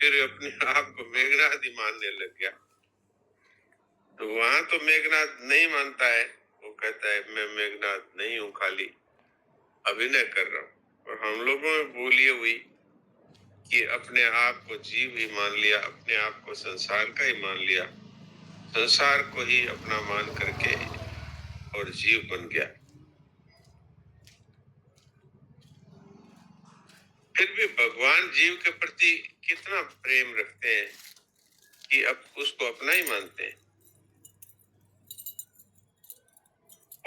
फिर अपने आप को मेघनाद ही मानने लग गया। तो वहां तो मेघनाद नहीं मानता है, वो कहता है मैं मेघनाद नहीं हूं, खाली अभिनय कर रहा हूं। और हम लोगों में भूल ये हुई कि अपने आप को जीव ही मान लिया, अपने आप को संसार का ही मान लिया, संसार को ही अपना मान करके और जीव बन गया। फिर भी भगवान जीव के प्रति कितना प्रेम रखते हैं कि अब उसको अपना ही मानते हैं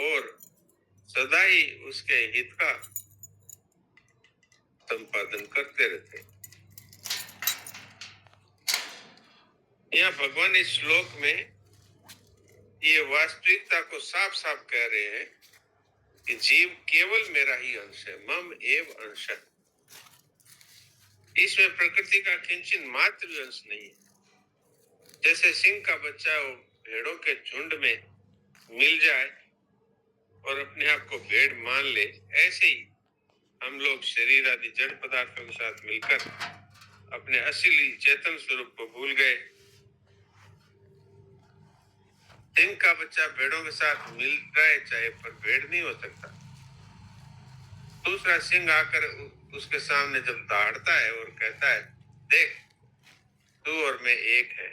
और सदा ही उसके हित का संपादन करते रहते हैं। यहाँ भगवान इस श्लोक में ये वास्तविकता को साफ साफ कह रहे हैं कि जीव केवल मेरा ही अंश है, मम एव अंश। इसमें प्रकृति का किंचन मात्र भी अंश नहीं है। जैसे सिंह का बच्चा वो भेड़ों के झुंड में मिल जाए और अपने आप को भेड़ मान ले, ऐसे ही हम लोग शरीर आदि जड़ पदार्थों के साथ मिलकर अपने असली चेतन स्वरूप को भूल गए। सिंह का बच्चा भेड़ों के साथ मिल रहा है चाहे, पर भेड़ नहीं हो सकता। दूसरा सिंह आकर उसके सामने जब दहाड़ता है और कहता है देख तू और मैं एक है,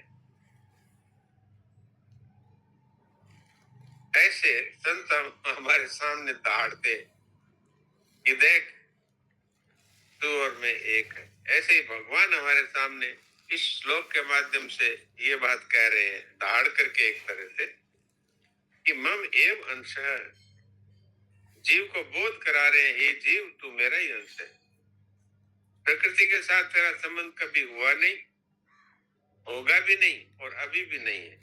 ऐसे संत हमारे सामने दहाड़ते कि देख तू और मैं एक है। ऐसे ही भगवान हमारे सामने इस श्लोक के माध्यम से ये बात कह रहे हैं, दहाड़ करके एक तरह से, कि मम एव अंश है। जीव को बोध करा रहे हैं, ये जीव तू मेरा ही अंश है। प्रकृति के साथ तेरा संबंध कभी हुआ नहीं, होगा भी नहीं और अभी भी नहीं है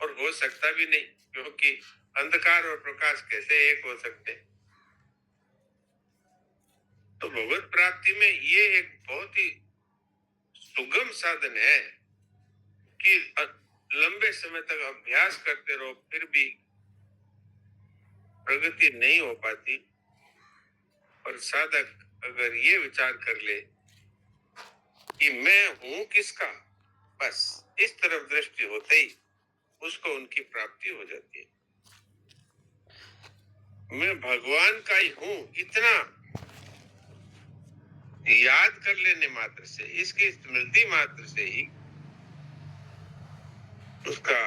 और हो सकता भी नहीं, क्योंकि अंधकार और प्रकाश कैसे एक हो सकते। तो भगवत प्राप्ति में ये एक बहुत ही सुगम साधन है कि लंबे समय तक अभ्यास करते रहो फिर भी प्रगति नहीं हो पाती। और साधक अगर ये विचार कर ले कि मैं हूं किसका, बस इस तरफ दृष्टि होते ही उसको उनकी प्राप्ति हो जाती है। मैं भगवान का ही हूं, इतना याद कर लेने मात्र से, इसकी स्मृति मात्र से ही उसका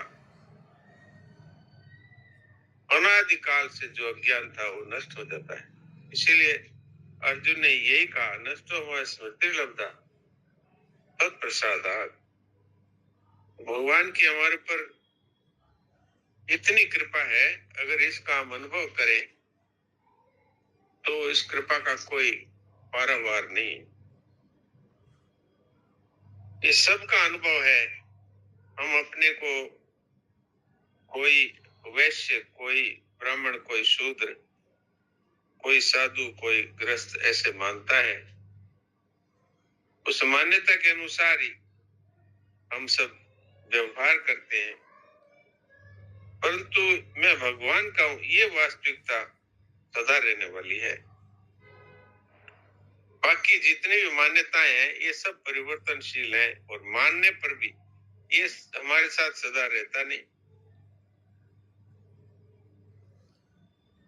अनादिकाल से जो अज्ञान था वो नष्ट हो जाता है। इसीलिए अर्जुन ने यही कहा, नष्टो हुआ स्मृति लब्धा तत्प्रसादात्। भगवान की हमारे पर इतनी कृपा है, अगर इसका हम अनुभव करें तो इस कृपा का कोई पारावार नहीं। ये सबका अनुभव है। हम अपने को कोई वैश्य, कोई ब्राह्मण, कोई शूद्र, कोई साधु, कोई गृहस्थ ऐसे मानता है। उस मान्यता के अनुसार ही हम सब व्यवहार करते हैं, परंतु मैं भगवान का हूं ये वास्तविकता सदा रहने वाली है। बाकी जितनी भी मान्यताएं हैं ये सब परिवर्तनशील हैं और मानने पर भी ये हमारे साथ सदा रहता नहीं।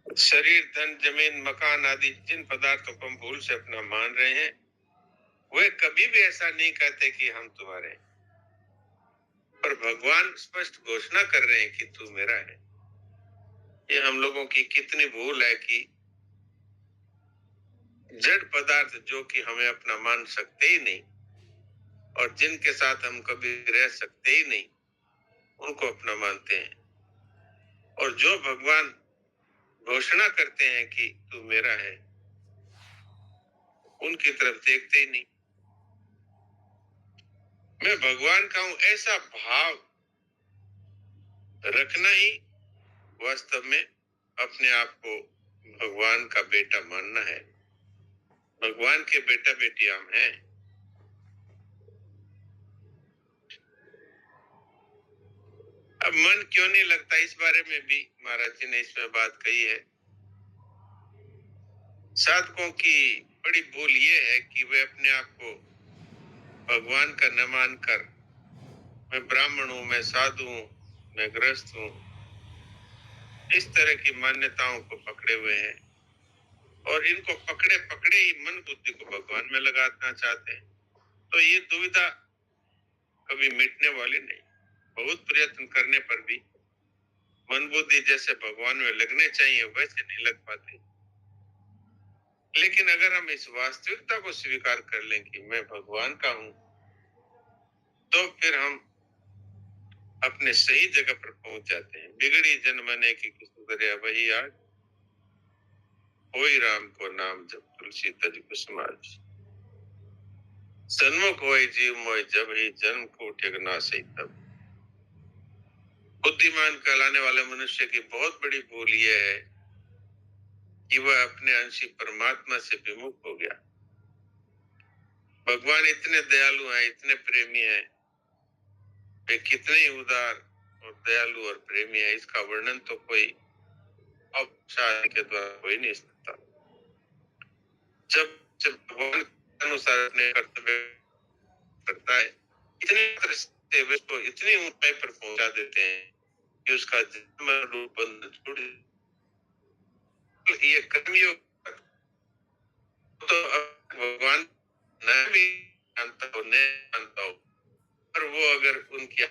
शरीर, धन, जमीन, मकान आदि जिन पदार्थों को हम भूल से अपना मान रहे हैं, वे कभी भी ऐसा नहीं कहते कि हम तुम्हारे हैं। पर भगवान स्पष्ट घोषणा कर रहे हैं कि तू मेरा है। ये हम लोगों की कितनी भूल है कि जड़ पदार्थ जो कि हमें अपना मान सकते ही नहीं और जिनके साथ हम कभी रह सकते ही नहीं, उनको अपना मानते हैं। और जो भगवान घोषणा करते हैं कि तू मेरा है, उनकी तरफ देखते ही नहीं। मैं भगवान का हूं ऐसा भाव रखना ही वास्तव में अपने आप को भगवान का बेटा मानना है। भगवान के बेटा बेटी हम हैं। अब मन क्यों नहीं लगता, इस बारे में भी महाराज जी ने इसमें बात कही है। साधकों की बड़ी भूल ये है कि वे अपने आप को भगवान का न मानकर मैं ब्राह्मण हूं, मैं साधु हूं, मैं गृहस्थ हूं, इस तरह की मान्यताओं को पकड़े हुए हैं और इनको पकड़े पकड़े ही मन बुद्धि को भगवान में लगाना चाहते हैं। तो ये दुविधा कभी मिटने वाली नहीं। बहुत प्रयत्न करने पर भी मन बुद्धि जैसे भगवान में लगने चाहिए वैसे नहीं लग पाते। लेकिन अगर हम इस वास्तविकता को स्वीकार कर लें कि मैं भगवान का हूं, तो फिर हम अपने सही जगह पर पहुंच जाते हैं। बिगड़ी जन मने की सुधरे वही आज, होई राम को नाम जब तुलसी तज कुसुमाज। सन्मुख होय जीव मोय जब ही जन्म को ठेगना सही तब। बुद्धिमान कहलाने वाले मनुष्य की बहुत बड़ी भूल यह है कि वह अपने अंशी परमात्मा से विमुख हो गया। भगवान इतने दयालु हैं, इतने प्रेमी हैं, वे कितने ही उदार और दयालु और प्रेमी है, इसका वर्णन तो कोई औपचारिक के द्वारा हो ही नहीं सकता। जब जब भगवान के अनुसार अपने कर्तव्य करता है, इतने तरह से वे उसको इतनी ऊंचाई पर पहुंचा देते हैं कि उसका जन्म रूप बंधन छूट ये कर्मयोग। तो भगवान न भी जानता हो न जानता हो, पर वो अगर उनकी